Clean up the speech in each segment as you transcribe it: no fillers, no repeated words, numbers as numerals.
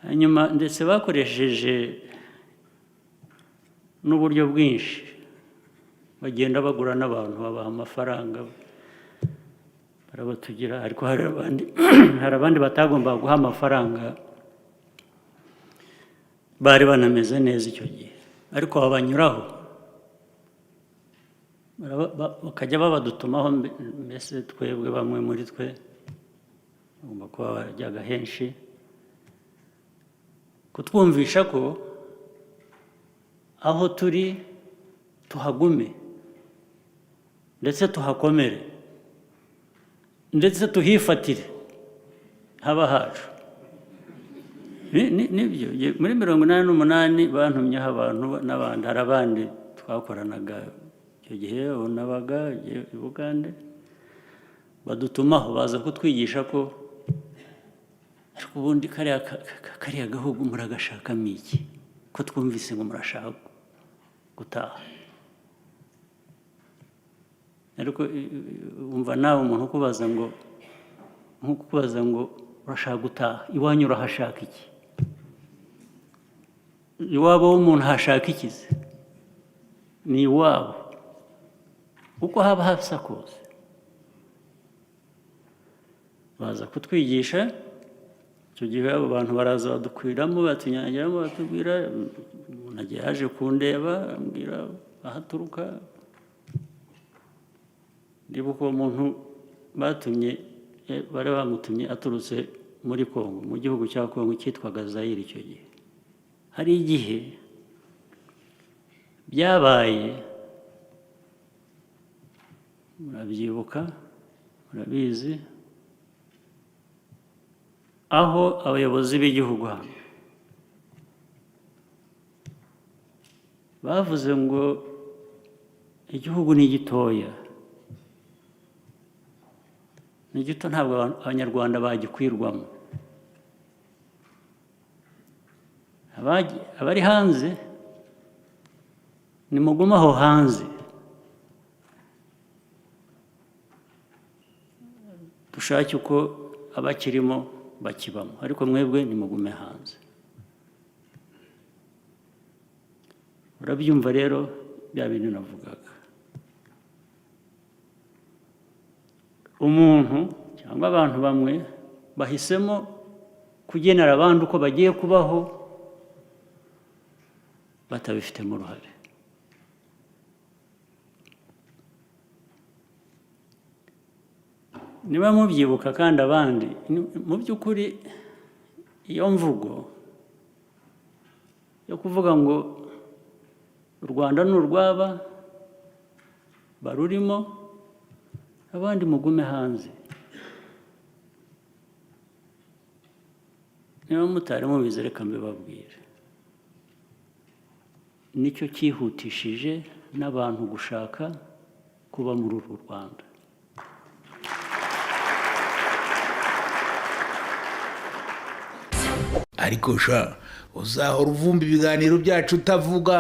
hanyuma ndetse bakoresheje n'uburyo bwinshi bagenda bagura n'abantu babaha amafaranga barabatugira ariko hari abandi batagomba guha amafaranga bari banameze neza icyo gihe ariko babanyuraho bakajya babadutumaho mbese twebwe bamwe muri twe bagomba kuba barajyaga henshi kutwumvisha ko aho turi tuhagume ndetse tuhakomere ndetse tuhifatire haba hacu nibyo muri 88 bantumyeho abantu n'abandi hari abandi twakoranaga icyo gihe nabaga i Bugande badutumaho baza kutwigisha ko ariko ubundi kariya gahugu muragashakamo iki ko twumvise ngo murashaka gutaha ariko umva nawe umuntu ukubaza ngo urashaka gutaha iwanyu urahashaka iki iwabo w'umuntu hashaka ikize ni iwabo uko haba hasa kose baza kutwigisha icyo gihe abo bantu baraza badukwiramo batunyagiramo batubwira umuntu agiye yaje kundeba ambwira aho aturuka ndibuka uwo muntu bari bamutumye aturutse muri Kongo mu gihugu cya Kongo cyitwaga Zaire icyo gihe hari igihe byabaye murabyibuka murabizi aho abayobozi b'igihugu hano bavuze ngo igihugu ni gitoya ni gito ntabwo abanyarwanda bagikwirwamo abari hanze nimugume aho hanze dushake uko abakirimo bakibamo ariko mwebwe nimugume hanze urabyumva rero bya bintu navugaga umuntu cyangwa abantu bamwe bahisemo kugenera abandi uko bagiye kubaho batabifitemo uruhare niba mubyibuka kandi abandi mu by'ukuri iyo mvugo yo kuvuga ngo u Rwanda ni urwaba barurimo abandi mugume hanze niba mutari mubizi reka mbibabwire nicyo cyihutishije n'abantu gushaka kuba muri uru Rwanda ariko sha uzahora uvumba ibiganiro byacu utavuga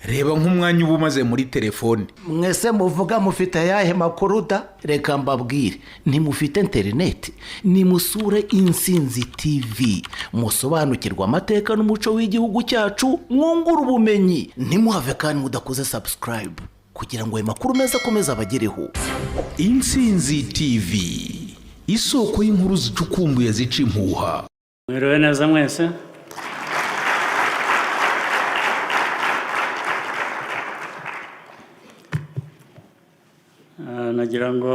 reba nk'umwanya uba umaze muri telefone mwese muvuga mufite ayahe makuru da reka mbabwire ntimufite interineti nimusure Intsinzi TV musobanukirwa amateka n'umuco w'igihugu cyacu mwungura ubumenyi ntimuhave kandi mudakoze subscribe kugira ngo ayo makuru meza akomeze abagereho. Intsinzi TV isoko y'inkuru zicukumbuye zica impuha. Mwiriwe neza mwese nagira ngo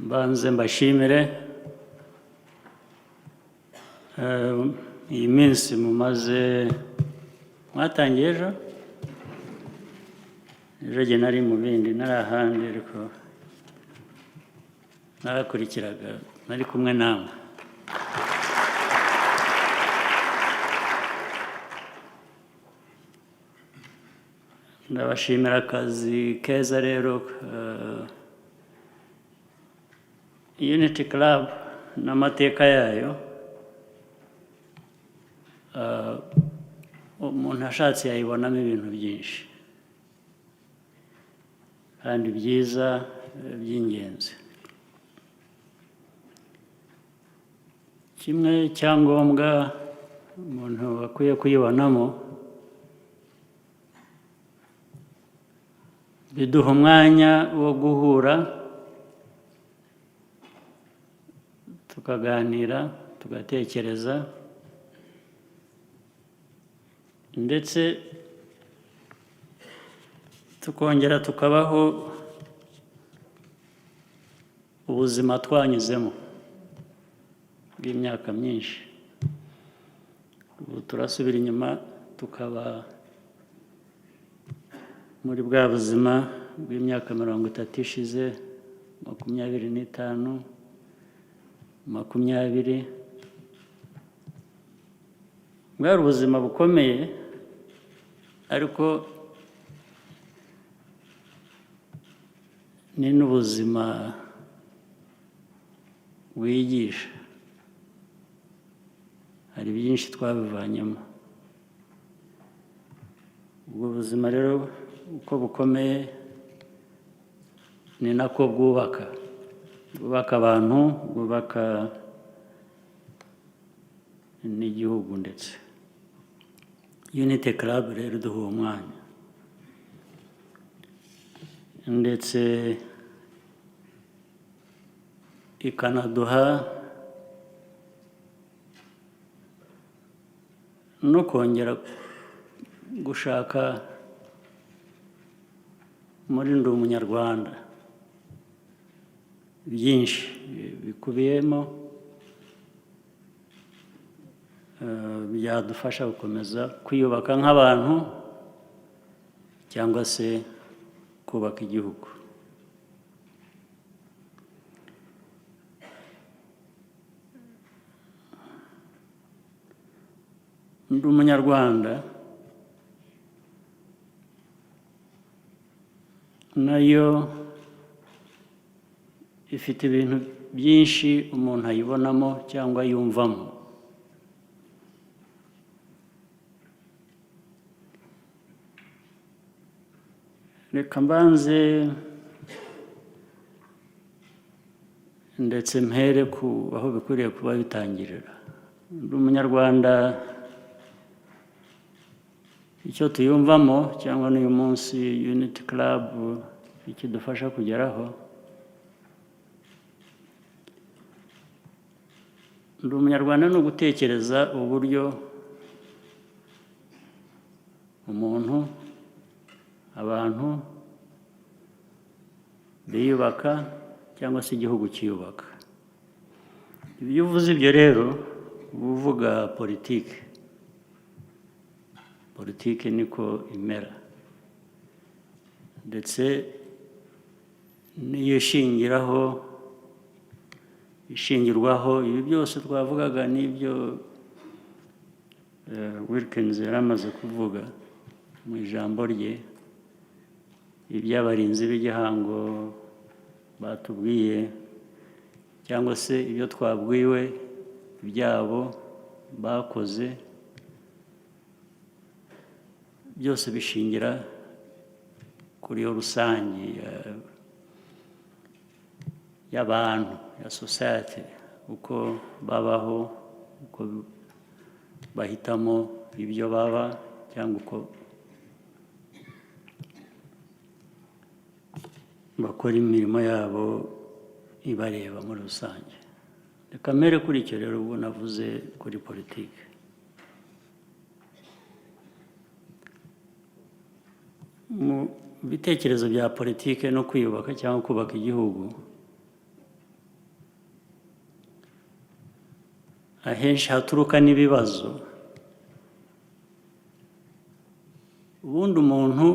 mbanze mbashimire iyi minsi mumaze mwatangiye ejo jye nari mu bindi nari ahandi ariko narakurikiraga nari kumwe namwe ndabashimira akazi keza rero Unity Club n'amateka yayo umuntu ashatse yayibonamo ibintu byinshi kandi byiza by'ingenzi kimwe cyangombwa umuntu akwiye kuyibonamo, biduha umwanya wo guhura tukaganira, tugatekereza, ndetse tukongera tukabaho ubuzima twanyuzemo bw'imyaka myinshi. Ubu turasubira inyuma tukaba muri bwa buzima bw'imyaka 30 ishize, 25, 20. Bwari ubuzima bukomeye, ariko ni n'ubuzima wigisha. Hari byinshi twabivanyemo. Ubwo buzima rero uko bukomeye ni nako bwubaka abantu, bwubaka n'igihugu. Ndetse Unity Club rero duha umwanya, ndetse ikanaduha no kongera gushaka muri Ndi Umunyarwanda byinshi bikubiyemo byadufasha gukomeza kwiyubaka nk'abantu cyangwa se kubaka igihugu. Ndi Umunyarwanda nayo ifite ibintu byinshi umuntu ayibonamo cyangwa yumvamo. Reka mbanze ndetse mpere ku aho bikwiriye kuba bitangirira. Ndi Umunyarwanda, icyo tuyumvamo cyangwa n'uyu munsi Unity Club ikidufasha kugeraho, Ndi Umunyarwanda ni ugutekereza uburyo umuntu, abantu biyubaka cyangwa se igihugu kiyubaka. Iyo uvuze ibyo rero uba uvuga politiki. Politiki niko imera, ndetse niyo ishingirwaho ibi byose twavugaga n'ibyo Wilkins yari amaze kuvuga mu ijambo rye, iby'abarinzi b'igihango batubwiye, cyangwa se ibyo twabwiwe byabo bakoze, byose bishingira kuri yo rusange y'abantu, ya society, uko babaho, uko bahitamo ibyo baba, cyangwa uko bakora imirimo yabo ibareba muri rusange. Reka mbere kuri icyo rero ubwo navuze kuri politiki. Mu bitekerezo bya politiki no kwiyubaka cyangwa kubaka igihugu, ahenshi haturuka n'ibibazo. Ubundi umuntu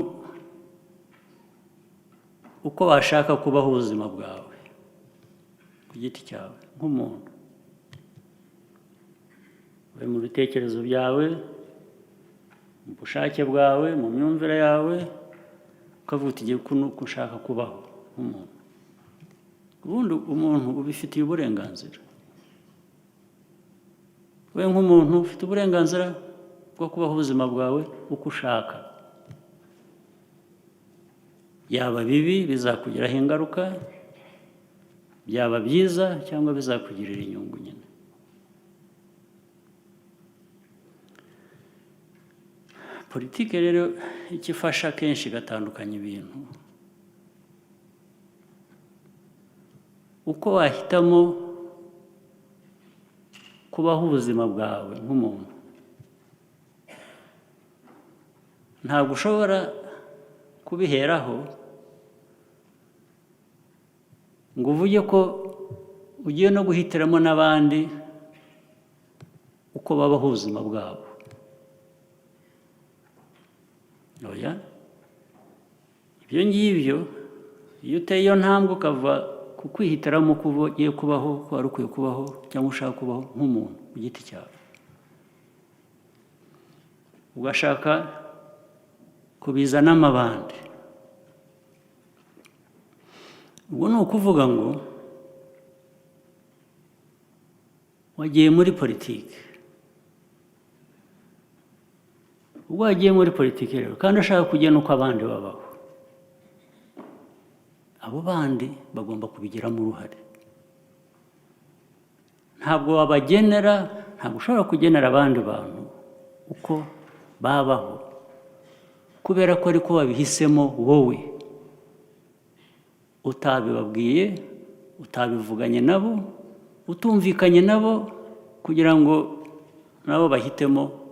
uko washaka kubaho ubuzima bwawe ku giti cyawe nk'umuntu, uri mu bitekerezo byawe, mu bushake bwawe, mu myumvire yawe, ukavuga uti uku ni uko ushaka kubaho nk'umuntu. Ubundi umuntu ubifitiye uburenganzira. We nk'umuntu ufite uburenganzira bwo kubaho ubuzima bwawe uko ushaka. Byaba bibi bizakugiraho ingaruka, byaba byiza cyangwa bizakugirira inyungu nyine. politiki rero icyo ifasha kenshi igatandukanya ibintu, uko wahitamo kubaho ubuzima bwawe nk'umuntu. Ntabwo ushobora kubiheraho ngo uvuge ko ugiye no guhitiramo n'abandi uko babaho ubuzima bwabo. Oya, ibyo ngibyo iyo uteye iyo ntambwe ukava ku kwihitiramo uko ugiye kubaho, ko wari ukwiye kubaho cyangwa ushaka kubaho nk'umuntu ku giti cyawe, ugashaka kubizanamo abandi, ubwo ni ukuvuga ngo wagiye muri politiki. Ubwo wagiye muri politiki rero kandi ushaka kugena uko abandi babaho, abo bandi bagomba kubigiramo uruhare. Ntabwo wabagenera, ntabwo ushobora kugenera abandi bantu uko babaho kubera ko ariko babihisemo wowe, utabibabwiye, utabivuganye nabo, utumvikanye nabo, kugira ngo nabo bahitemo.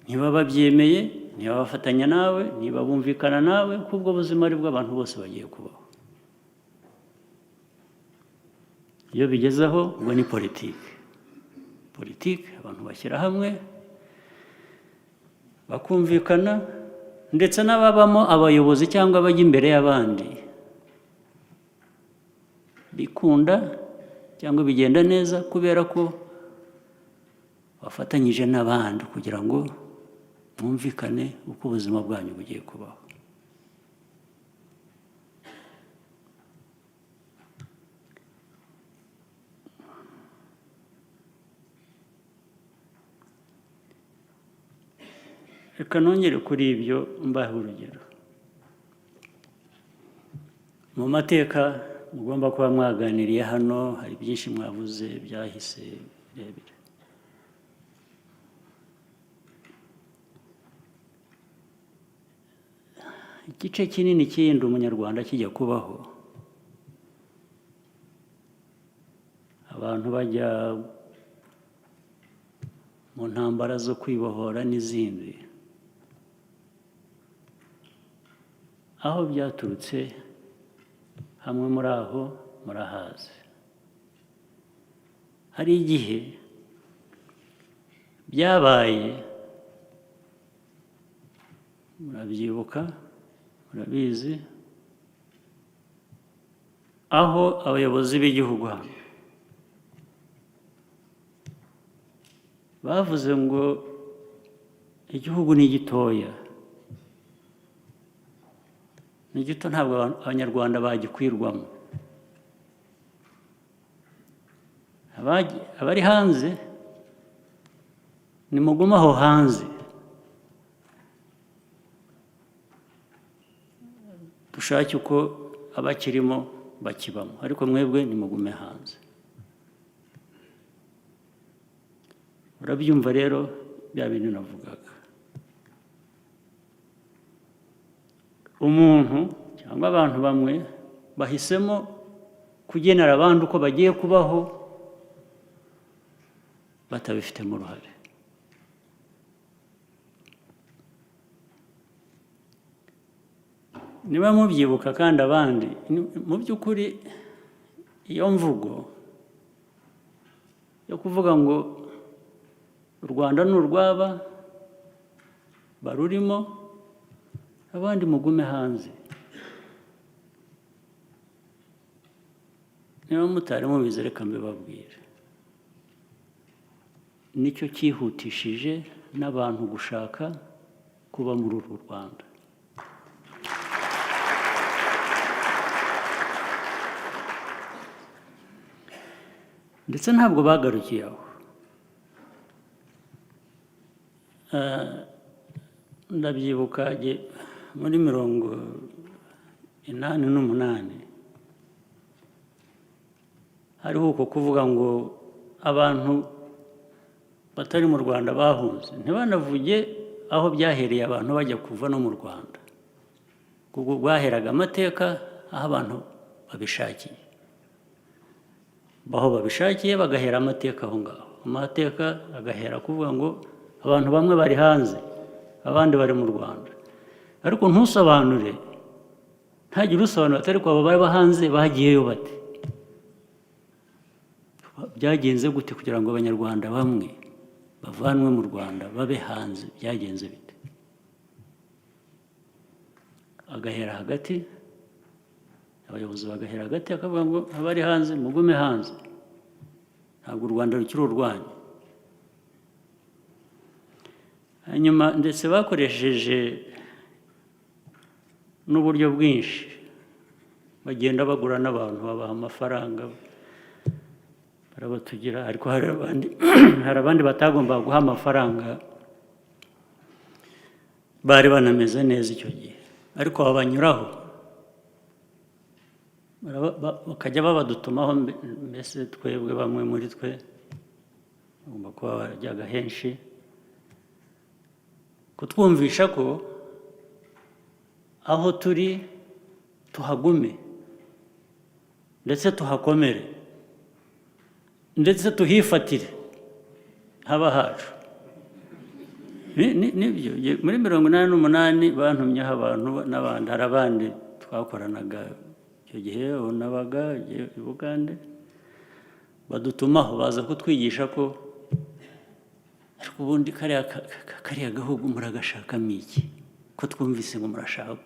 Niba babyemeye, niba bafatanya nawe, niba bumvikana nawe, kubwo buzima ari bw'abantu bose bagiye kubaho. Iyo bigezeho ubwo ni politiki. Politiki abantu bashyira hamwe bakumvikana, ndetse n'ababamo abayobozi cyangwa abajya imbere y'abandi bikunda cyangwa bigenda neza kubera ko bafatanyije n'abandi kugira ngo mwumvikane uko ubuzima bwanyu bugiye kubaho. Reka nongere kuri ibyo mbahe urugero. Mu mateka mugomba kuba mwaganiriye hano, hari byinshi mwavuze byahise birebire. Igice kinini cy'indi umunyarwanda kijya kubaho, abantu bajya mu ntambara zo kwibohora n'izindi, aho byaturutse hamwe muri aho murahazi. Hari igihe byabaye, murabyibuka, murabizi, aho abayobozi b'igihugu hano bavuze ngo igihugu ni gitoya, ni gito, ntabwo abanyarwanda bagikwirwamo. Abari hanze nimugume aho hanze, dushake uko abakirimo bakibamo, ariko mwebwe nimugume hanze. Urabyumva rero bya bintu navugaga. Umuntu cyangwa abantu bamwe bahisemo kugenera abandi uko bagiye kubaho batabifitemo uruhare. Niba mubyibuka kandi abandi, mu by'ukuri iyo mvugo yo kuvuga ngo u Rwanda ni urw'aba barurimo, abandi mugume hanze, niba mutari mubizi reka mbibabwire, nicyo cyihutishije n'abantu gushaka kuba muri uru Rwanda. Ndetse ntabwo bagarukiye aho. Ndabyibuka muri 1988 hariho uko kuvuga ngo abantu batari mu Rwanda bahunze ntibanavuge aho byahereye abantu bajya kuva no mu Rwanda, kuko rwaheraga amateka aho abantu babishakiye, aho babishakiye bagahera amateka aho ngaho, amateka agahera kuvuga ngo abantu bamwe bari hanze abandi bari mu Rwanda, ariko ntusobanure, ntagire usobanura atari ko abo baba hanze bagiyeyo bate, byagenze gute kugira ngo abanyarwanda bamwe bavanwe mu Rwanda babe hanze, byagenze bite? Agahera hagati, abayobozi bagahera hagati akavuga ngo abari hanze mugume hanze, ntabwo u Rwanda rukiri urwanyu. Hanyuma ndetse bakoresheje n'uburyo bwinshi, bagenda bagura n'abantu babaha amafaranga barabatugira, ariko hari abandi batagomba guha amafaranga, bari banameze neza icyo gihe, ariko babanyuraho bakajya babadutumaho, mbese twebwe bamwe muri twe bagomba kuba barajyaga henshi kutwumvisha ko aho turi tuhagume ndetse tuhakomere ndetse tuhifatire haba hacu. Nibyo muri 88 bantumyeho abantu n'abandi, hari abandi twakoranaga icyo gihe nabaga i Bugande, badutumaho baza kutwigisha ko ariko ubundi kariya gahugu muragashakamo iki, ko twumvise ngo murashaka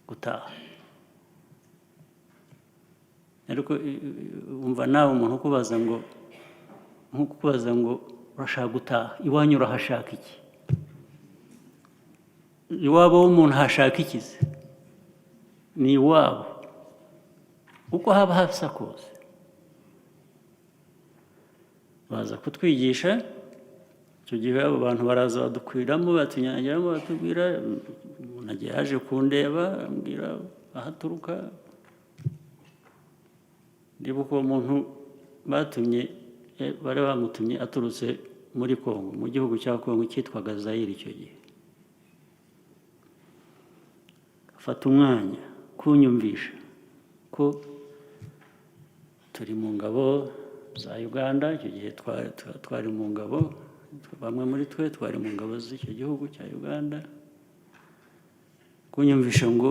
gutaha. Ariko umva nawe umuntu ukubaza ngo urashaka gutaha, iwanyu urahashaka iki? Iwabo w'umuntu hashaka iki se? Ni iwabo uko haba hasa kose. Baza kutwigisha, icyo gihe abo bantu baraza badukwiramo, batunyagiramo, batubwira, umuntu agiye yaje kundeba ambwira aho aturuka, ndibuka uwo muntu batumye, bari bamutumye aturutse muri Kongo, mu gihugu cya Kongo cyitwaga Zaire icyo gihe, afata umwanya kunyumvisha ko turi mu ngabo za Uganda. Icyo gihe twari mu ngabo, bamwe muri twe twari mu ngabo z'icyo gihugu cya Uganda, kunyumvisha ngo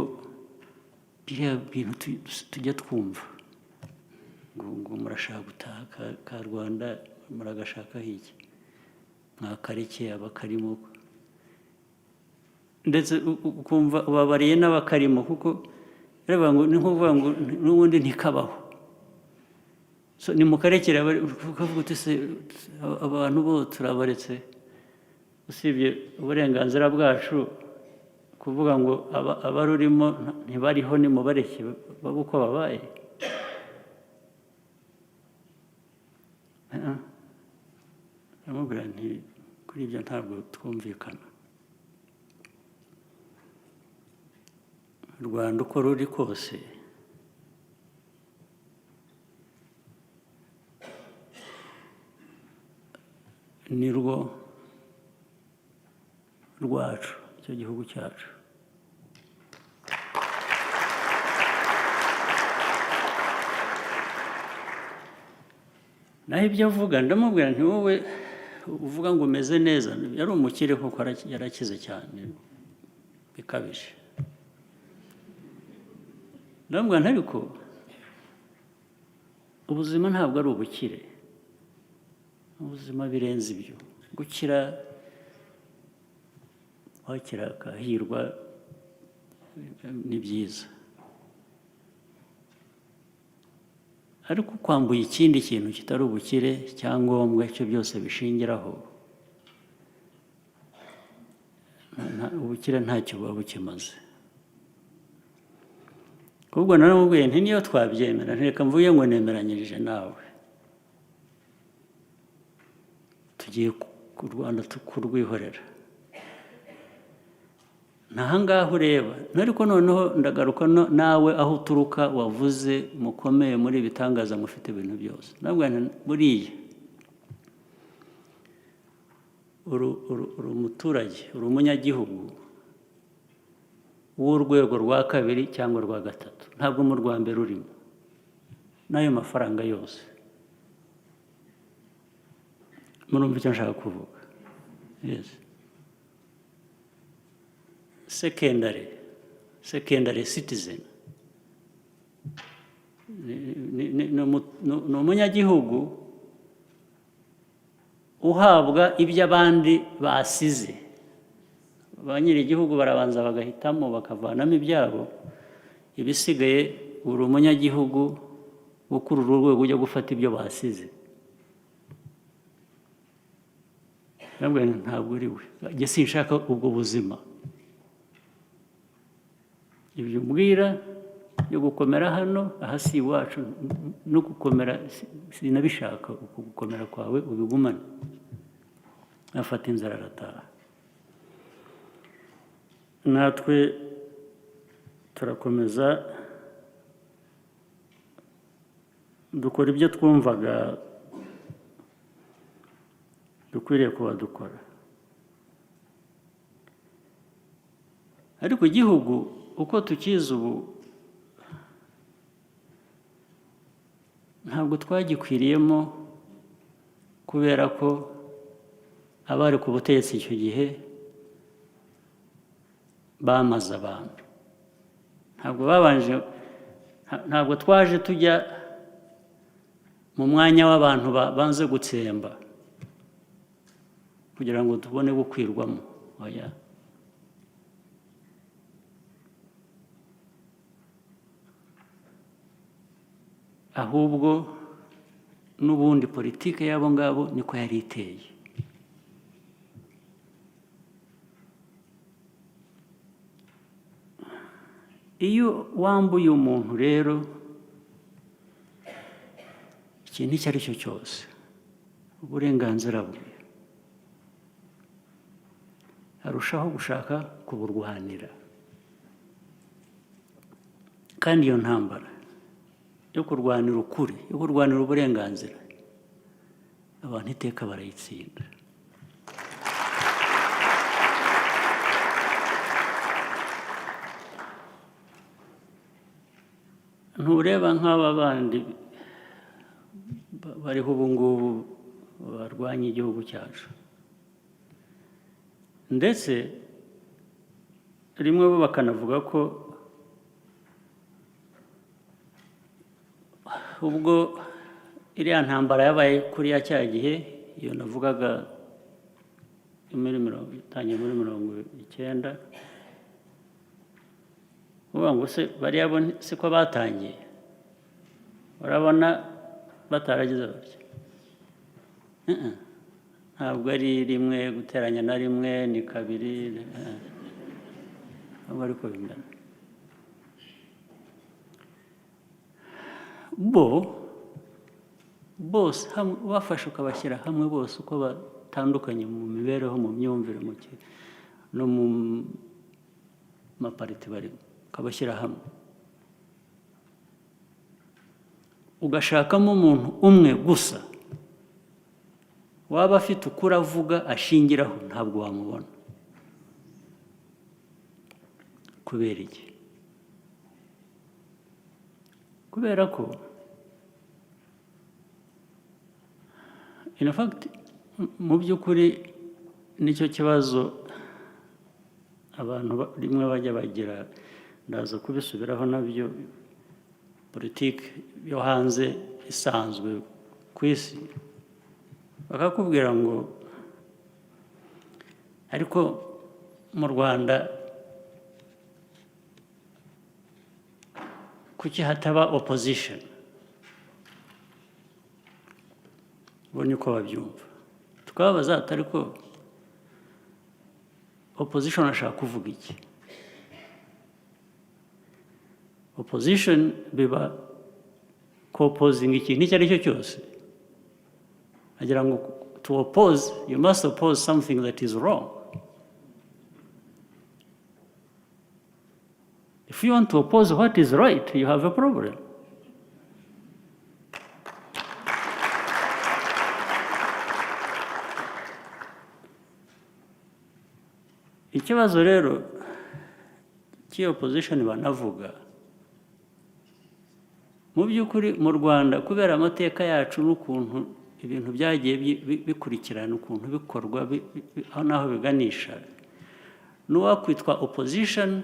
biriya bintu tujya twumva ngo murashaka gutaha ka Rwanda, muragashakaho iki? Mwakareke abakarimo, ndetse ukumva ubabariye n'abakarimo, kuko reba ngo ni nkuvuga ngo n'ubundi ntikabaho, so nimukarekera, ukavuga uti se abantu bo turabaretse, usibye uburenganzira bwacu kuvuga ngo abarurimo ntibariho, nimubareke babe uko babaye. Ndamubwira nti kuri ibyo ntabwo twumvikana. U Rwanda uko ruri kose ni rwo rwacu, icyo gihugu cyacu. Naho ibyo avuga ndamubwira nti wowe uvuga ngo umeze neza, yari umukire kuko yarakize cyane bikabije. Ndamubwira nti ariko ubuzima ntabwo ari ubukire, ubuzima birenze ibyo. Gukira wakira akahirwa ni byiza, ariko kwambuye ikindi kintu kitari ubukire cyangombwa, icyo byose bishingiraho, ubukire ntacyo buba bukimaze. Kubwo naramubwiye nti niyo twabyemera, ntireka mvuye ngo nemeranyirije nawe, tugiye ku Rwanda kurwihorera, ntahangaha ureba. Ariko noneho ndagaruka nawe aho uturuka, wavuze mukomeye muri ibitangaza, mufite ibintu byose. Nabwo buriya uri umuturage, uri umunyagihugu w'urwego rwa kabiri cyangwa rwa gatatu, ntabwo mu rwa mbere urimo n'ayo mafaranga yose. Murumva icyo nshaka kuvuga? Yes. Secondary citizen ni umunyagihugu uhabwa ibyo abandi basize. Ba nyir'igihugu barabanza bagahitamo bakavanamo ibyabo, ibisigaye uri umunyagihugu wo kuri uru rwego ujya gufata ibyo basize. Ntabwo uri we, njye sinshaka ubwo buzima. Ibyo umbwira byo gukomera hano, aha si iwacu, no gukomera sinabishaka. Uku gukomera kwawe ubigumane. Afata inzara arataha. Natwe turakomeza dukora ibyo twumvaga dukwiriye kuba dukora. Ariko igihugu uko tukizi ubu ntabwo twagikwiriyemo, kubera ko abari ku butegetsi icyo gihe bamaze abantu. Ntabwo twaje tujya mu mwanya w'abantu banze gutsemba kugira ngo tubone gukwirwamo. Oya. Ahubwo n'ubundi politike y'abo ngabo niko yari iteye. Iyo wambuye umuntu rero ikintu icyo ari cyo cyose, uburenganzira bwe, arushaho gushaka kuburwanira. Kandi iyo ntambara yo kurwanira ukuri, yo kurwanira uburenganzira, abantu iteka barayitsinda. Ntureba nk'aba bandi bariho ubu ngubu barwanya igihugu cyacu, ndetse rimwe bo bakanavuga ko ubwo iriya ntambara yabaye kuri ya cya gihe, iyo navugaga itangiye muri 1990, uvuga ngo se bariya bo siko batangiye, urabona bataragize batya. Ntabwo ari rimwe guteranya na rimwe ni kabiri, ntabwo ariko bingana. Bose bafashe ukabashyira hamwe, bose uko batandukanye mu mibereho, mu myumvire, no mu mapariti barimo, ukabashyira hamwe, ugashakamo umuntu umwe gusa waba afite ukuri avuga ashingiraho, ntabwo wamubona. Kubera iki? Kubera ko in fact mu by'ukuri nicyo kibazo abantu rimwe bajya bagira, ndaza kubisubiraho nabyo. Politiki yo hanze isanzwe ku isi bakakubwira ngo ariko mu Rwanda kuki hataba opposition? Ubonye uko babyumva, tukababaza atari ko opposition ashaka kuvuga iki? Opposition biba co-opposing ikintu icyo ari cyo cyose. Agira ngo to oppose, you must oppose something that is wrong. If you want to oppose what is right, you have a problem. ikibazo rero cy'iyo opposition banavuga mu by'ukuri mu Rwanda kubera amateka yacu n'ukuntu ibintu byagiye bikurikirana ukuntu bikorwa aho naho biganisha n'uwakwitwa opposition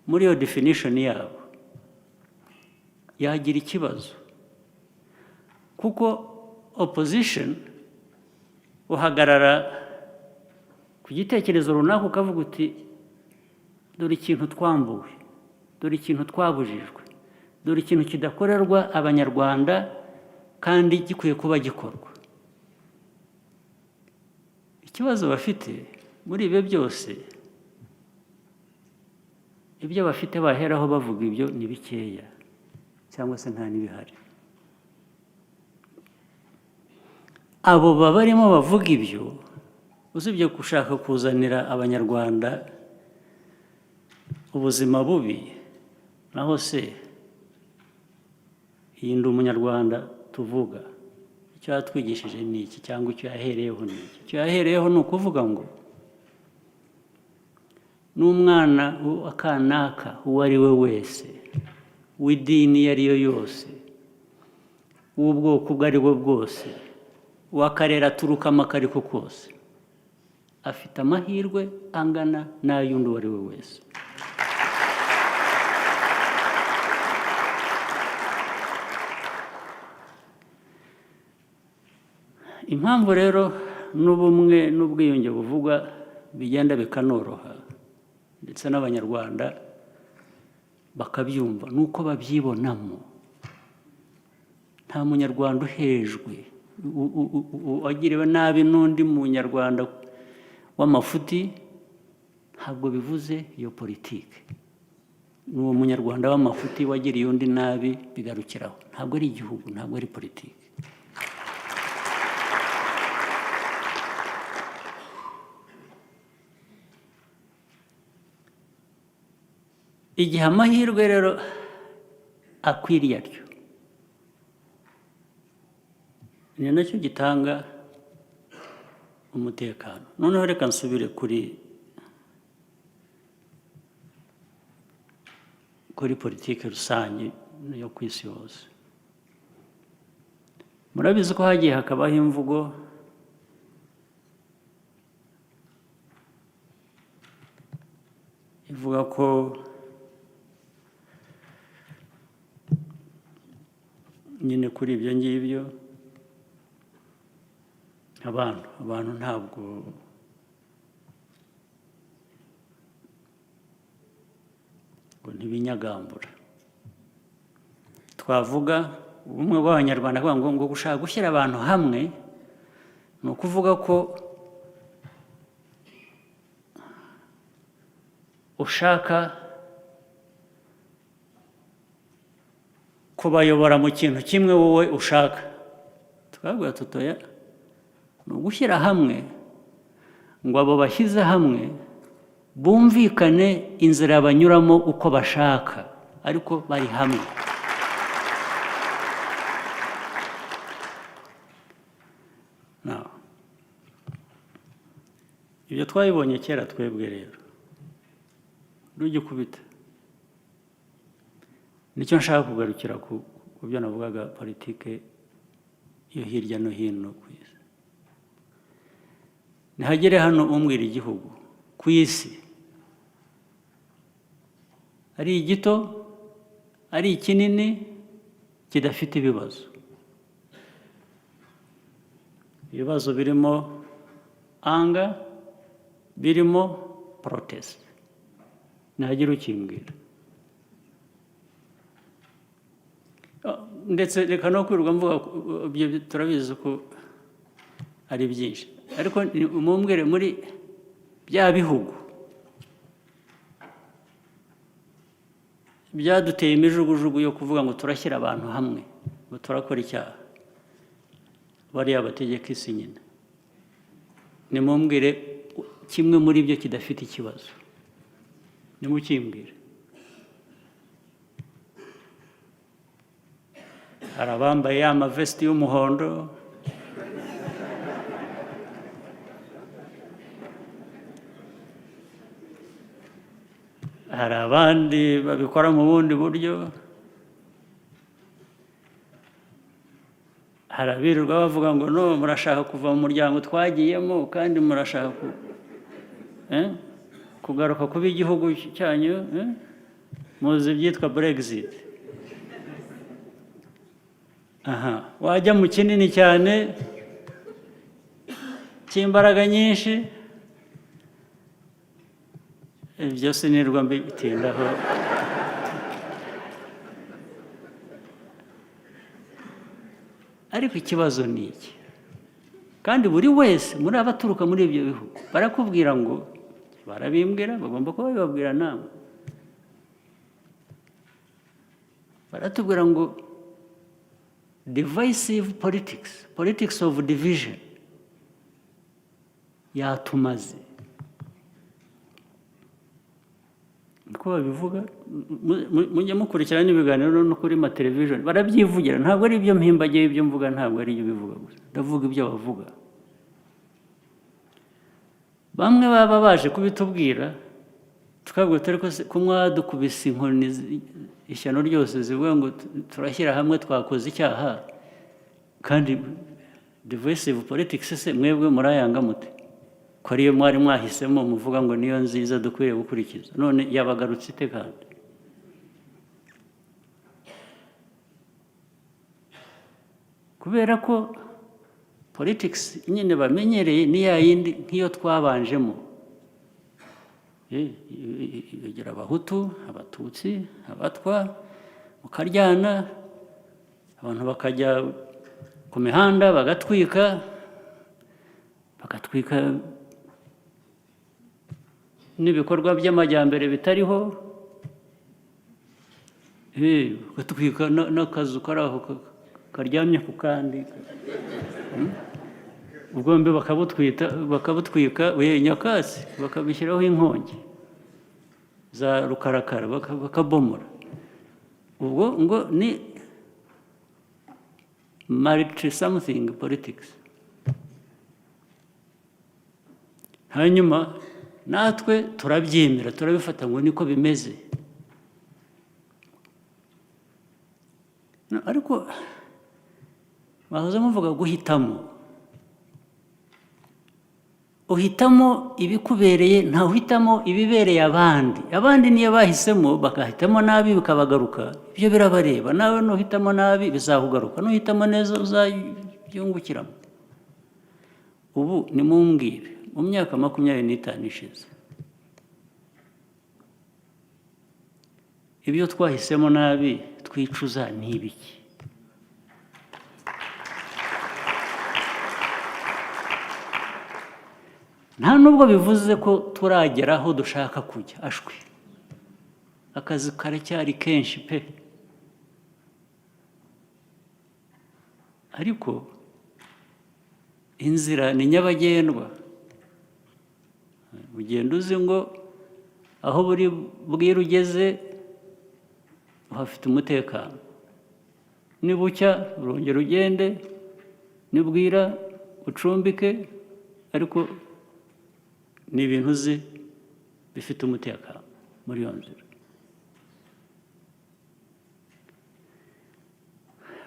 muri iyo definition yabo yagira ikibazo kuko opposition uhagarara ku gitekerezo runaka ukavuga uti dore ikintu twambuwe, dore ikintu twabujijwe, dore ikintu kidakorerwa abanyarwanda kandi gikwiye kuba gikorwa. Ikibazo bafite muri ibyo byose, ibyo bafite baheraho bavuga ibyo ni bikeya cyangwa se nta n'ibihari. Abo barimo bavuga ibyo usibye gushaka kuzanira abanyarwanda ubuzima bubi, naho se iyi ndi umunyarwanda tuvuga icyo yatwigishije ni iki cyangwa icyo yahereyeho ni iki? Icyo yahereyeho ni ukuvuga ngo n'umwana akanaka uwo ari we wese w'idini iyo ari yo yose, w'ubwoko ubwo ari bwo bwose, w'akarere aturukamo ako ari ko kose, afite amahirwe angana n'ay'undi uwo ari we wese. Impamvu rero n'ubumwe n'ubwiyunge buvugwa bigenda bikanoroha ndetse n'abanyarwanda bakabyumva nuko babyibonamo. Nta munyarwanda uhejwe wagiriwe nabi n'undi munyarwanda w'amafuti, ntabwo bivuze iyo politiki. N'uwo munyarwanda w'amafuti wagiriye undi nabi bigarukiraho, ntabwo ari igihugu, ntabwo ari politiki. Igihe amahirwe rero akwiriye atyo, ni nacyo gitanga umutekano. Noneho reka nsubire kuri politiki rusange yo ku isi yose. Murabizi ko hagiye hakabaho imvugo ivuga ko nyine kuri ibyo ngibyo abantu ntabwo ngo ntibinyagambura. Twavuga ubumwe bw'abanyarwanda ngo gushaka gushyira abantu hamwe ni ukuvuga ko ushaka kubayobora mu kintu kimwe wowe ushaka. Twabwira tutoya ni ugushyira hamwe ngo abo bashyize hamwe bumvikane inzira banyuramo uko bashaka ariko bari hamwe. Ibyo twabibonye kera twebwe rero rugikubita. Nicyo nshaka kugarukira ku byo navugaga politike yo hirya no hino ku isi. Ntihagere hano umbwira igihugu ku isi ari igito ari ikinini kidafite ibibazo. Ibibazo birimo anga, birimo protest. Ntihagire ukimbwira. Ndetse reka no kwirirwa mvuga ibyo turabizi ko ari byinshi, ariko mumbwire muri bya bihugu byaduteye imijugujugu yo kuvuga ngo turashyira abantu hamwe ngo turakora icyaha, bariya bategeka isi nyine, nimumbwire kimwe muri byo kidafite ikibazo, nimukimbwire. Hari abambaye ya mavesiti y'umuhondo, hari abandi babikora mu bundi buryo, hari abirirwa bavuga ngo no murashaka kuva mu muryango twagiyemo kandi murashaka kugaruka kuba igihugu cyanyu, muzi ibyitwa Brexit. Aha, wajya mu kinini cyane cy'imbaraga nyinshi, ibyo sinirwa mbitindaho. Ariko ikibazo ni iki, kandi buri wese muri abaturuka muri ibyo bihugu barakubwira ngo, barabimbwira, bagomba kuba babibabwira namwe, baratubwira ngo divisive politics, politics of division yatumaze. Uko babivuga, mujye mukurikirana ibiganiro no kuri mateleviziyo, barabyivugira, ntabwo ari ibyo mpimbagiye, ibyo mvuga ntabwo ari ibyo bivuga gusa, ndavuga ibyo bavuga. Bamwe baba baje kubitubwira, tukabwira turi ko mwadukubise inkoni ishyano ryose zivuga ngo turashyira hamwe twakoze icyaha, kandi divisive politics se mwebwe murayanga mute? Ko ariyo mwari mwahisemo muvuga ngo niyo nziza dukwiriye gukurikiza, none yabagarutse ite kandi? Kubera ko politics nyine bamenyereye ni ya yindi nk'iyo twabanjemo, igira abahutu, abatutsi, abatwa, mukaryana, abantu bakajya ku mihanda bagatwika n'ibikorwa by'amajyambere bitariho, bagatwika n'akazu kari aho karyamye ku kandi, ubwombe bakabutwika nyakatsi, bakabishyiraho inkongi za rukarakara, bakabomora. Ubwo ngo ni multi something politics. Hanyuma natwe turabyemera, turabifata ngo niko bimeze. Ariko bahoze muvuga guhitamo, uhitamo ibikubereye, nta uhitamo ibibereye abandi. Abandi niyo bahisemo bagahitamo nabi bikabagaruka, ibyo birabareba. Nawe nuhitamo nabi bizakugaruka, nuhitamo neza uzabyungukiramo. Ubu nimumbwire, mu myaka 25 ishize, ibyo twahisemo nabi twicuza ni ibiki? Nta nubwo bivuze ko turagera aho dushaka kujya, ashwi, akazi karacyari kenshi pe. Ariko inzira ni nyabagendwa. Ugenda uzi ngo aho buri bwira ugeze uhafite umutekano, nibucya urongera ugende, nibwira ucumbike, ariko ni ibintu uzi bifite umutekano muri iyo nzira.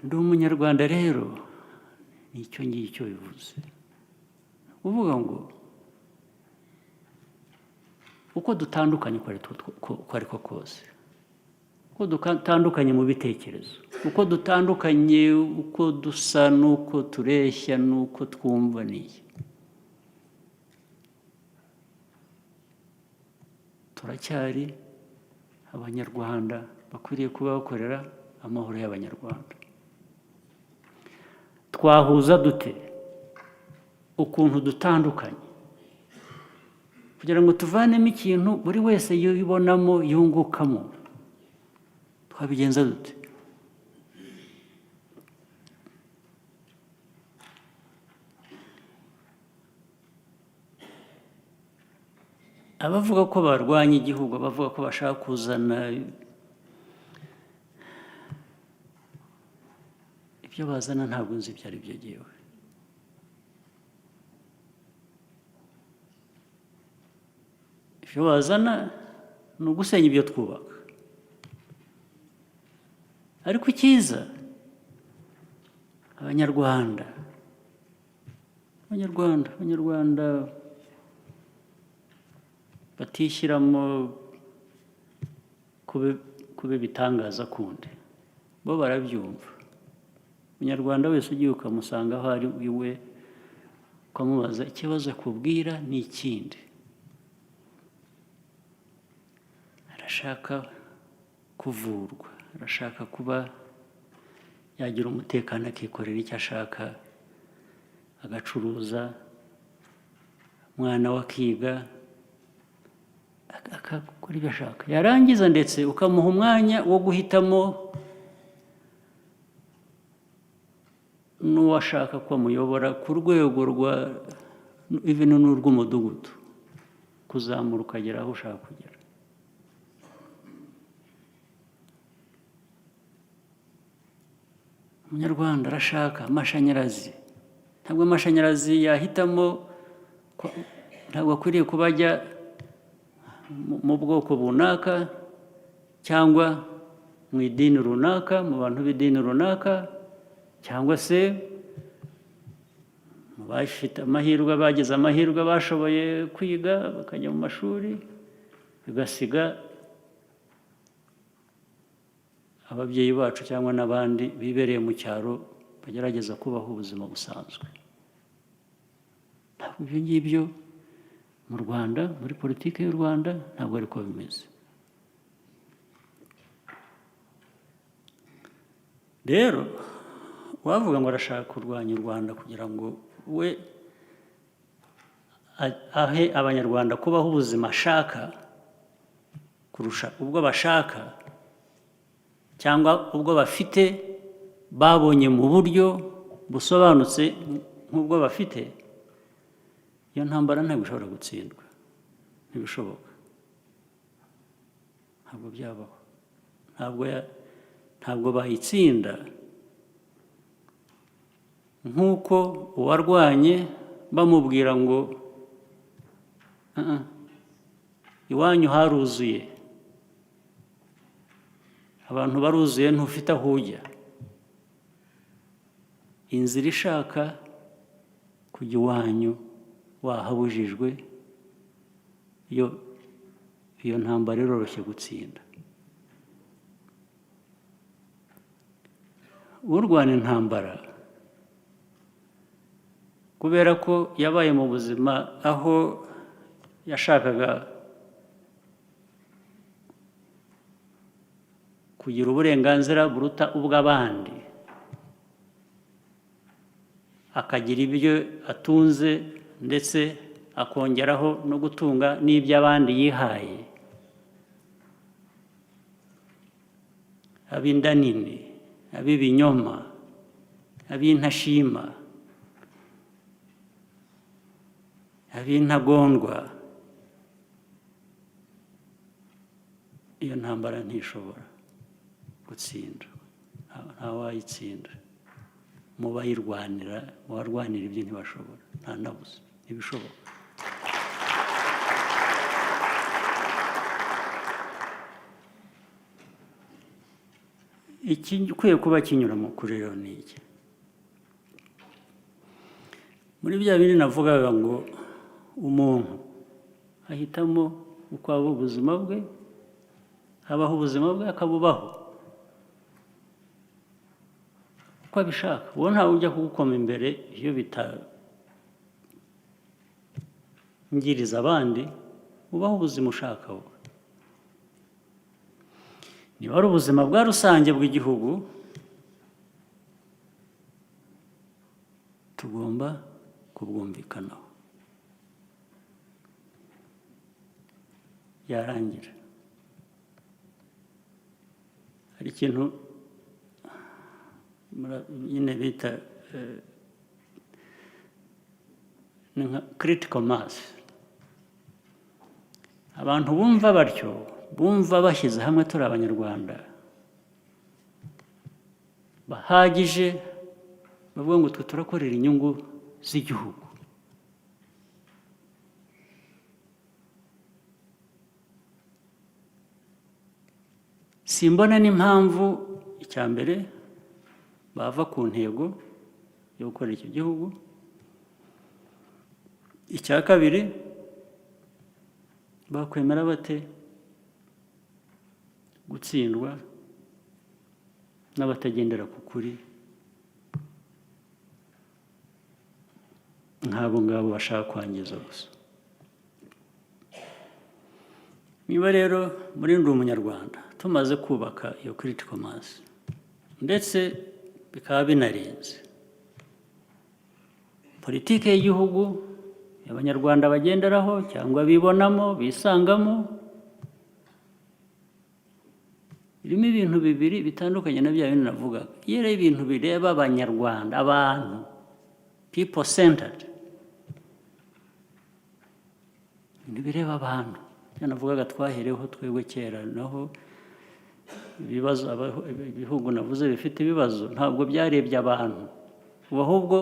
Ndi umunyarwanda rero, nicyo ngicyo bivuze. Uvuga ngo uko dutandukanye uko ariko kose, uko dutandukanye mu bitekerezo, uko dutandukanye, uko dusa, n'uko tureshya, n'uko twumva, n'iyi turacyari abanyarwanda bakwiriye kuba bakorera amahoro y'abanyarwanda. Twahuza dute ukuntu dutandukanye kugira ngo tuvanemo ikintu buri wese yibonamo yungukamo? Twabigenza dute? Abavuga ko barwanya igihugu, abavuga ko bashaka kuzana ibyo bazana, ntabwo nzi ibyo ari byo jyewe. Ibyo bazana ni ugusenya ibyo twubaka. Ariko icyiza, abanyarwanda batishyiramo kuba ibitangaza kundi, bo barabyumva. Umunyarwanda wese ugiye ukamusanga aho ari iwe, ukamubaza ikibazo akubwira ni ikindi. Arashaka kuvurwa, arashaka kuba yagira umutekano, akikorera icyo ashaka, agacuruza, umwana we akiga, akakora ibyo ashaka. Yarangiza ndetse ukamuha umwanya wo guhitamo n'uwo ashaka ko amuyobora ku rwego n'urw'umudugudu, kuzamura ukagera aho ushaka kugera. Umunyarwanda arashaka amashanyarazi. Ntabwo amashanyarazi yahitamo, ntabwo akwiriye kuba ajya mu bwoko runaka cyangwa mu idini runaka, mu bantu b'idini runaka, cyangwa se mu bafite amahirwe, bagize amahirwe, bashoboye kwiga bakajya mu mashuri, bigasiga ababyeyi bacu cyangwa n'abandi bibereye mu cyaro bagerageza kubaho ubuzima busanzwe. Ntabwo ibyo ngibyo mu Rwanda, muri politiki y'u Rwanda, ntabwo ariko bimeze. Rero wavuga ngo arashaka kurwanya u Rwanda kugira ngo we ahe abanyarwanda kubaho ubuzima ashaka kurusha ubwo bashaka cyangwa ubwo bafite, babonye mu buryo busobanutse nk'ubwo bafite, iyo ntambara ntabwo ishobora gutsindwa. Ntibishoboka, ntabwo byabaho, ntabwo bayitsinda nk'uko uwarwanye bamubwira ngo iwanyu haruzuye, abantu baruzuye, ntufite aho ujya. Inzira ishaka kujya iwanyu wahabujijwe, iyo ntambara iroroshye gutsinda. Urwana intambara kubera ko yabaye mu buzima aho yashakaga kugira uburenganzira buruta ubw'abandi, akagira ibyo atunze ndetse akongeraho no gutunga n'iby'abandi yihaye, ab'inda nini, ab'ibinyoma, ab'intashima, ab'intagondwa. Iyo ntambara ntishobora gutsinda, ntawayitsinda. Mu bayirwanira, mu barwanira ibyo ntibashobora, nta nabuze, ntibishoboka. Ikikwiye kuba kinyuramo kuri rero ni iki? Muri bya bindi navugaga ngo umuntu ahitamo uko aba ubuzima bwe, abaho ubuzima bwe akabubaho uko abishaka. Uwo ntawe ujya kugukoma imbere iyo bitangiriza abandi, ubaho ubuzima ushaka wowe. Niba ari ubuzima bwa rusange bw'igihugu, tugomba kubwumvikanaho. Yarangira hari ikintu nyine bita ni nka critical mass. Abantu bumva batyo, bumva bashyize hamwe turi abanyarwanda bahagije, bavuga ngo twe turakorera inyungu z'igihugu. simbona n'impamvu icya mbere bava ku ntego yo gukorera iki gihugu. Icya kabiri, bakwemera bate gutsindwa n'abatagendera ku kuri nk'abo ngabo bashaka kwangiza gusa. Niba rero muri Ndi Umunyarwanda tumaze kubaka iyo critical mass ndetse bikaba binarenze, politiki y'igihugu abanyarwanda bagenderaho cyangwa bibonamo bisangamo irimo ibintu bibiri bitandukanye na bya bintu navugaga. Iyo rero ibintu bireba abanyarwanda, abantu, people centered, bireba abantu, ibyo navugaga twahereho twebwe kera. Naho ibibazo ibihugu navuze bifite ibibazo ntabwo byarebye abantu, ubu ahubwo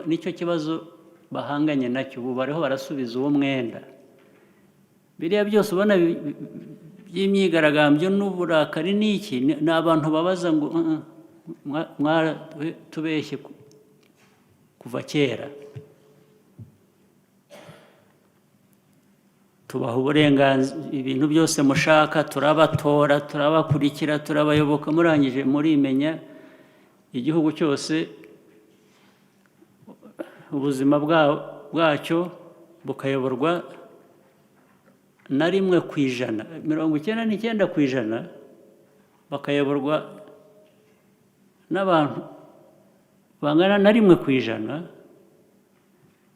nicyo kibazo bahanganye nacyo. Ubu bariho barasubiza uwo mwenda. Biriya byose ubona by'imyigaragambyo n'uburakari n'iki, ni abantu babaza ngo tubeshye kuva kera, tubaha uburenganzira, ibintu byose mushaka turabatora, turabakurikira, turabayoboka, murangije murimenya igihugu cyose ubuzima bwacyo bukayoborwa na 1%, 99% bakayoborwa n'abantu bangana na 1%,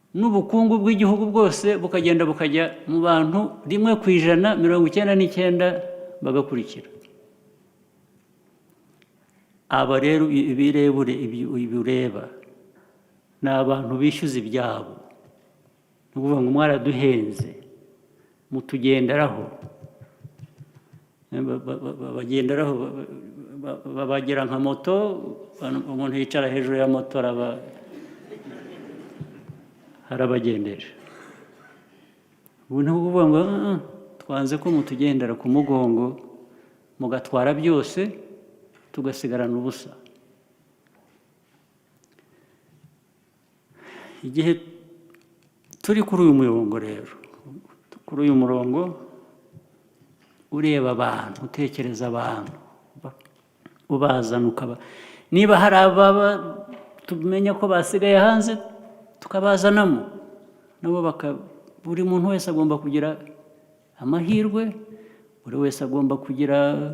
n'ubukungu bw'igihugu bwose bukagenda bukajya mu bantu 1%, 99% bagakurikira. Aba rero ibireba ni abantu bishyuza ibyabo, ni ukuvuga ngo mwaraduhenze mutugenderaho, bagenderaho, babagira nka moto, umuntu yicara hejuru ya moto arabagendera. Ubu ni ukuvuga ngo twanze ko mutugendera ku mugongo mugatwara byose tugasigarana ubusa. Igihe turi kuri uyu murongo rero, kuri uyu murongo ureba abantu, utekereza abantu, ubazana niba hari ababa tumenya ko basigaye hanze tukabazanamo nabo, buri muntu wese agomba kugira amahirwe, buri wese agomba kugira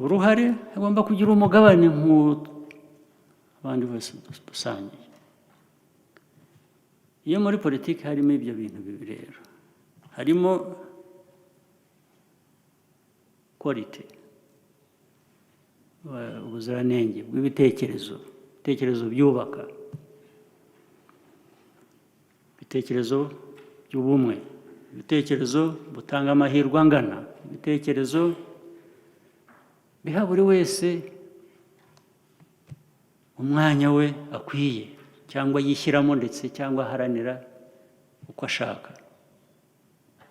uruhare, agomba kugira umugabane nk'abandi bose dusangiye. Iyo muri politiki harimo ibyo bintu bibiri rero, harimo quality, ubuziranenge bw'ibitekerezo, ibitekerezo byubaka, ibitekerezo by'ubumwe, ibitekerezo butanga amahirwe angana, ibitekerezo biha buri wese umwanya we akwiye cyangwa yishyiramo ndetse cyangwa aharanira uko ashaka.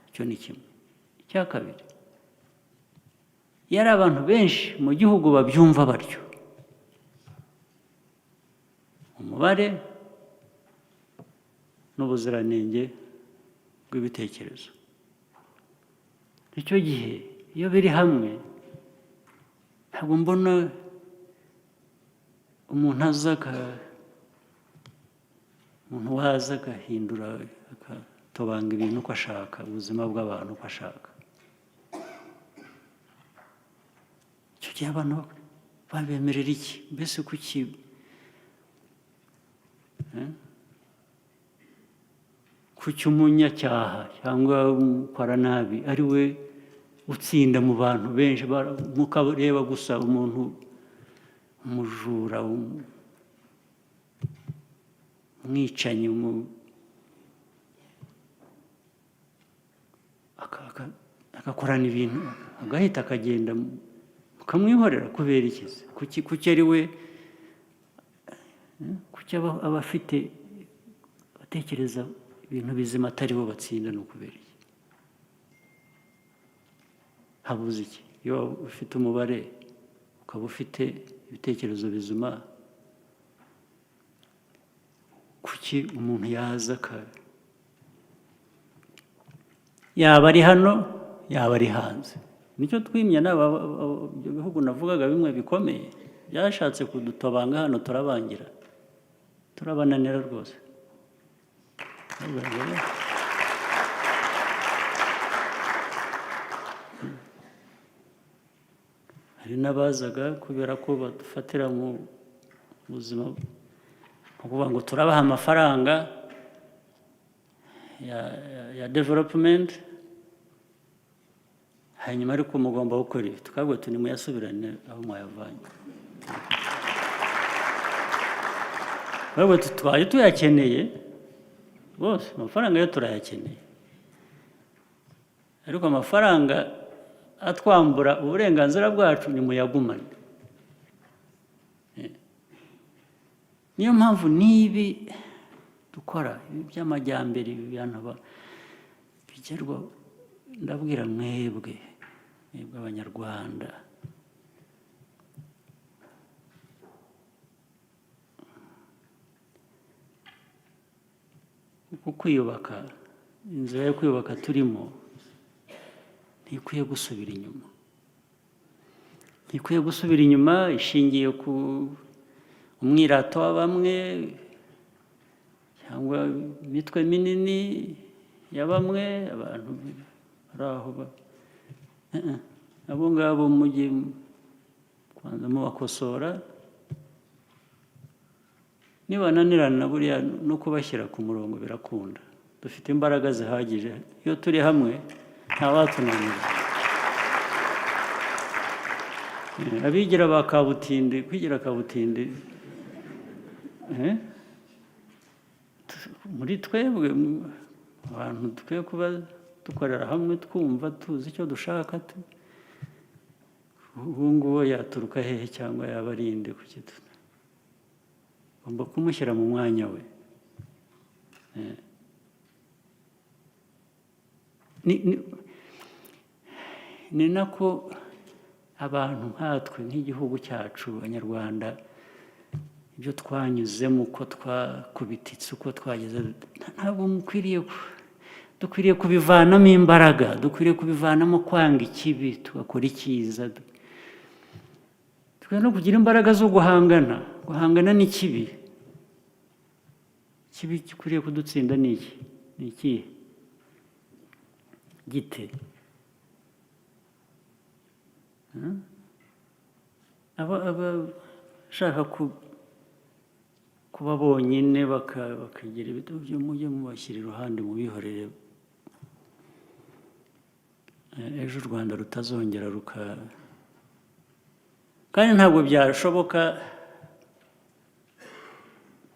Icyo ni kimwe. Icya kabiri, iyo ari abantu benshi mu gihugu babyumva batyo, umubare n'ubuziranenge bw'ibitekerezo, icyo gihe iyo biri hamwe ntabwo mbona umuntu waza agahindura, agatobanga ibintu uko ashaka, ubuzima bw'abantu uko ashaka. Icyo gihe abantu babemerera iki? Mbese kuki umunyacyaha cyangwa umukora nabi ari we utsinda mu bantu benshi, mukareba gusa umuntu, umujura, umwicanyi, agakorana ibintu agahita akagenda, mukamwihorera kubera iki? Kuki ari we, kuki aba afite atekereza ibintu bizima atari bo batsinda? Ni ukubera iki? Habuze iki? iyo ufite umubare ukaba ufite ibitekerezo bizima, kuki umuntu yaza yaba ari hano yaba ari hanze? Nicyo twimye n'aba ibyo bihugu navugaga bimwe bikomeye byashatse kudutobanga hano, turabangira, turabananira rwose. Hari n'abazaga kubera ko badufatira mu buzima, kuvuga ngo turabaha amafaranga ya development, hanyuma ariko mugomba gukora ibi, tukabwira tuti nimuyasubirane aho mwayavanye. Babwo tutwaye tuyakeneye bose, amafaranga yo turayakeneye, ariko amafaranga atwambura uburenganzira bwacu nimuyagumane. Niyo mpamvu n'ibi dukora by'amajyambere, ibi bintu bigerwa, ndabwira mwebwe Abanyarwanda, uku kwiyubaka, inzira yo kwiyubaka turimo ntikwiye gusubira inyuma, ntikwiye gusubira inyuma, ishingiye ku umwirato wa bamwe cyangwa imitwe minini ya bamwe, abantu bari aho abo ngabo mujye kwanza mubakosora, nibananirana buriya no kubashyira ku murongo birakunda, dufite imbaraga zihagije, iyo turi hamwe ntawatunanira. Abigira ba kabutindi, kwigira kabutindi muri twebwe abantu dukwiye kuba dukorera hamwe, twumva tuzi icyo dushaka. Ubu ngubu yaturuka hehe cyangwa yaba ari inde? Kuki ugomba kumushyira mu mwanya we. Ni nako abantu nkatwe nk'igihugu cyacu Abanyarwanda, ibyo twanyuzemo, uko twakubititse, uko twageze, ntabwo dukwiriye kubivanamo imbaraga, dukwiriye kubivanamo kwanga ikibi tugakora icyiza. Dukwiye no kugira imbaraga zo guhangana n'ikibi. Ikibi gikwiriye kudutsinda ni iki? Ni ikihe? Gite? Abashaka kuba bonyine bakagira ibintu byo mujye mubashyira iruhande, mubihorere. Ejo u Rwanda rutazongera kandi ntabwo byashoboka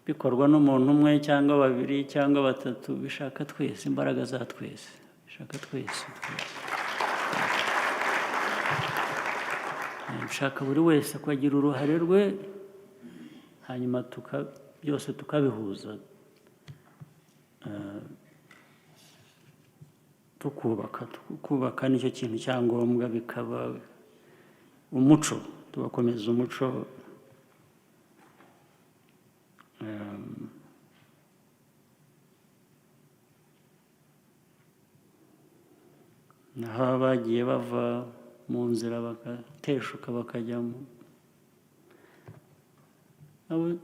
bikorwa n'umuntu umwe cyangwa babiri cyangwa batatu, bishaka twese, imbaraga za twese, bishaka twese. Bishaka buri wese ko agira uruhare rwe, hanyuma byose tukabihuza, tukubaka nicyo kintu cyangombwa, bikaba umuco, tugakomeza umuco. Naho abagiye bava mu nzira bagateshuka bakajyamo, abo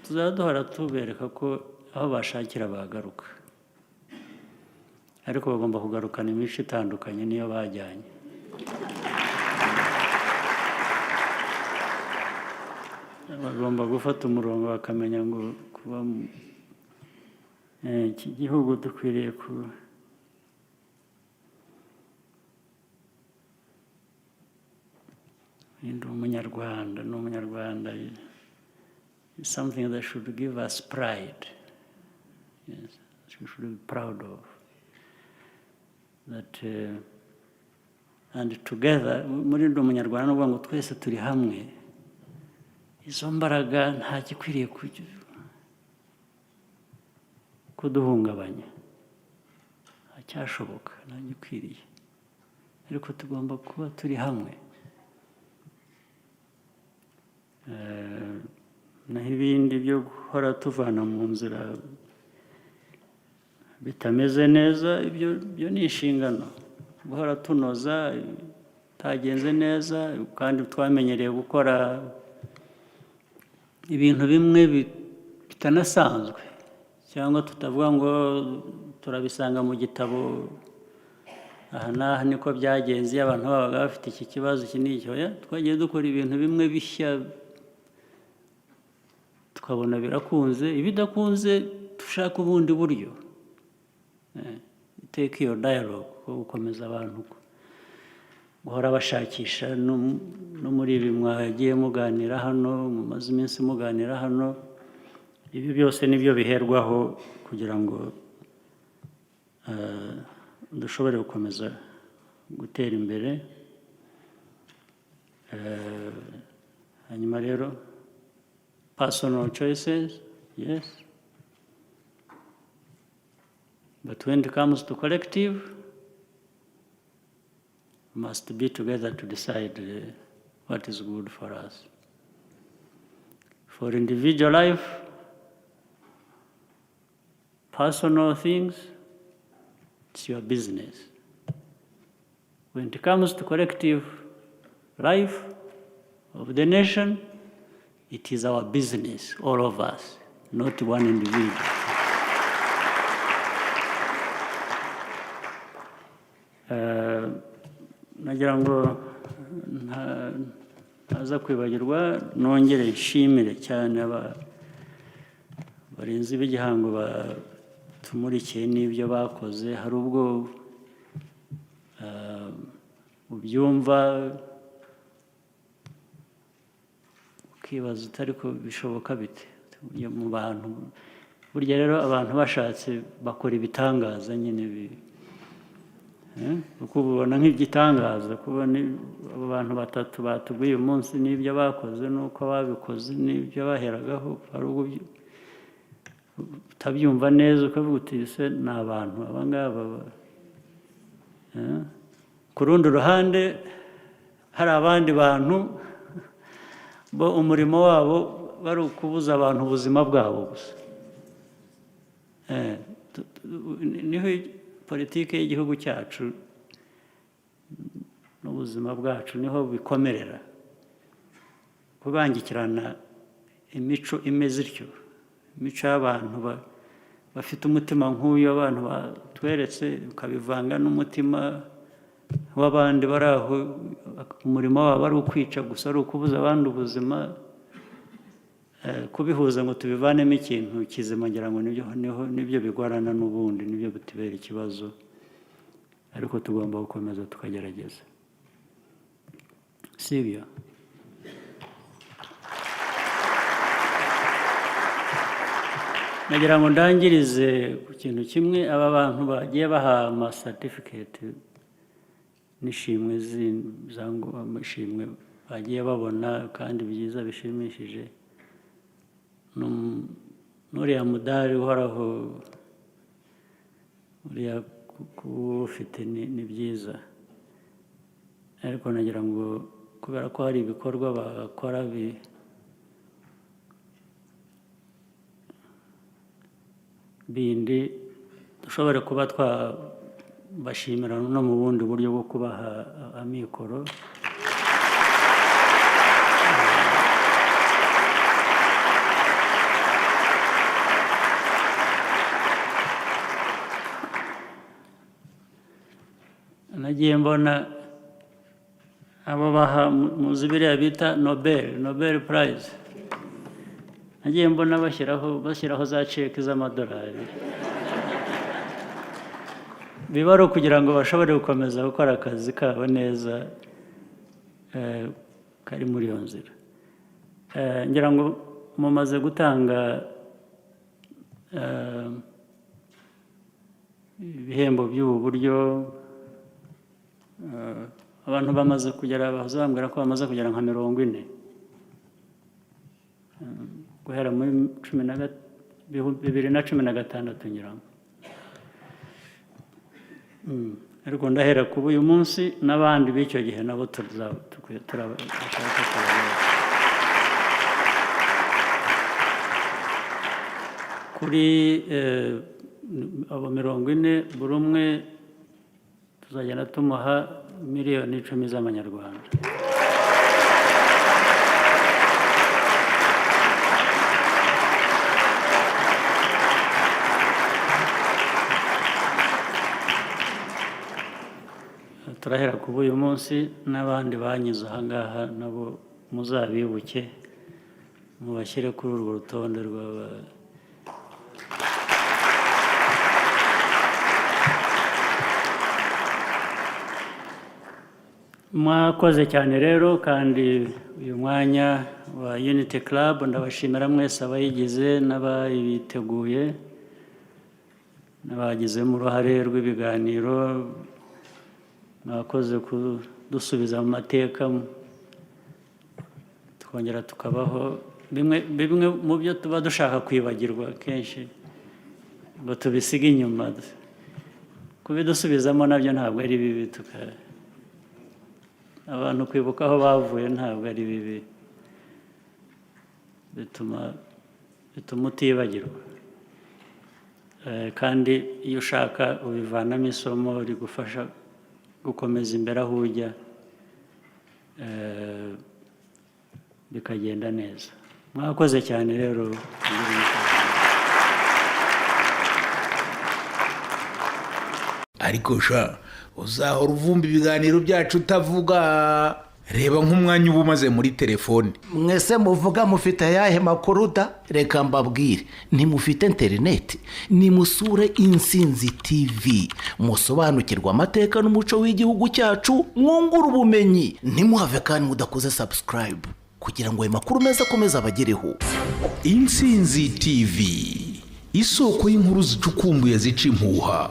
tuzajya duhora tubereka ko aho bashakira bagaruka, ariko bagomba kugarukana imico itandukanye niyo bajyanye. Bagomba gufata umurongo bakamenya ngo kuba iki gihugu dukwiriye ndi umunyarwanda, ni umunyarwanda, is something that should give us pride. Yes, we should be proud of that. And together, muri ndi umunyarwanda n'uvuga ngo twese turi hamwe, izo mbaraga nta gikwiriye kuduhungabanya, ntacyashoboka, nta gikwiriye, ariko tugomba kuba turi hamwe. naho ibindi byo guhora tuvana mu nzira bitameze neza, ibyo ni inshingano. Guhora tunoza itagenze neza, kandi twamenyereye gukora ibintu bimwe bitanasanzwe, cyangwa tutavuga ngo turabisanga mu gitabo aha n'aha niko byagenze iyo abantu babaga bafite iki kibazo iki n'iki. Twagiye dukora ibintu bimwe bishya tukabona birakunze, ibidakunze dushaka ubundi buryo. Iteka iyo dialogue ko gukomeza abantu guhora bashakisha, no muri ibi mwagiye muganira hano, mumaze iminsi muganira hano, ibi byose nibyo biherwaho kugira ngo dushobore gukomeza gutera imbere. Hanyuma rero personal choices, yes, but when it comes to collective, we must be together to decide what is good for us. For individual life, personal things, it's your business. When it comes to collective life of the nation, it is our business, all of us, not one individual. Nagira ngo ntaza kwibagirwa, nongere nshimire cyane abarinzi b'igihango batumurikiye n'ibyo bakoze. Hari ubwo ubyumva ukibaza utari ko bishoboka bite mu bantu. Burya rero abantu bashatse bakora ibitangaza nyine, kuko ubona nk'igitangaza kubona abo bantu batatu batubwiye uyu munsi n'ibyo bakoze n'uko babikoze n'ibyo baheragaho. Hari ubwo utabyumva neza ukavuga uti ese ni abantu aba ngaba. Ku rundi ruhande hari abandi bantu bo umurimo wabo bari ukubuza abantu ubuzima bwabo gusa. Niho politiki y'igihugu cyacu n'ubuzima bwacu niho bikomerera, kubangikirana imico imeze ityo, imico y'abantu bafite umutima nk'uyu abantu batweretse, ukabivanga n'umutima w'abandi bari aho. Umurimo wabo ari ukwica gusa, ari ukubuza abandi ubuzima. Kubihuza ngo tubivanemo ikintu kizima, ngira ngo nibyo bigorana n'ubundi, nibyo bitubera ikibazo. Ariko tugomba gukomeza tukagerageza, sibyo? Nagira ngo ndangirize ku kintu kimwe. Aba bantu bagiye baha amasertificate n'ishimwe amashimwe bagiye babona kandi byiza bishimishije, n'uriya mudari uhoraho uriya kuba ufite ni byiza. Ariko nagira ngo kubera ko hari ibikorwa bakora bindi, dushobore kuba twabashimira no mu bundi buryo bwo kubaha amikoro. Nagiye mbona abo baha muzi biriya bita Nobel Prize, nagiye mbona bashyiraho za ceki z'amadolari. Biba ari ukugira ngo bashobore gukomeza gukora akazi kabo neza kari muri iyo nzira. Ngira ngo mumaze gutanga ibihembo by'ubu buryo. Abantu bamaze kugera, bazambwira ko bamaze kugera nka 40 guhera muri 2016 ngira ngo. Ariko ndahera kuba uyu munsi n'abandi b'icyo gihe nabo turabashaka kubabona. kuri abo 40 buri umwe tuzagenda tumuha miliyoni 10 z'amanyarwanda. Turahera kuba uyu munsi n'abandi banyuze aha ngaha nabo muzabibuke mubashyire kuri urwo rutonde rw'aba. Mwakoze cyane rero, kandi uyu mwanya wa Unity Club ndabashimira mwese abayigize n'abayiteguye n'abagizemo uruhare rw'ibiganiro. Mwakoze kudusubiza mu mateka twongera tukabaho bimwe mu byo tuba dushaka kwibagirwa kenshi ngo tubisige inyuma. Kubidusubizamo nabyo ntabwo ari bibi, abantu kwibuka aho bavuye ntabwo ari bibi, bituma utibagirwa. Kandi iyo ushaka ubivanamo isomo rigufasha gukomeza imbere aho ujya, bikagenda neza. Mwakoze cyane rero. ariko sha uzahora uvumba ibiganiro byacu utavuga. Reba nk'umwanya uba umaze muri telefone. Mwese muvuga mufite ayahe makuru da? Reka mbabwire, ntimufite interineti, nimusure Intsinzi TV, musobanukirwa amateka n'umuco w'igihugu cyacu, mwungura ubumenyi. Ntimuhave kandi mudakoze subscribe kugira ngo ayo makuru meza akomeze abagereho. Intsinzi TV, isoko y'inkuru zicukumbuye zica impuha.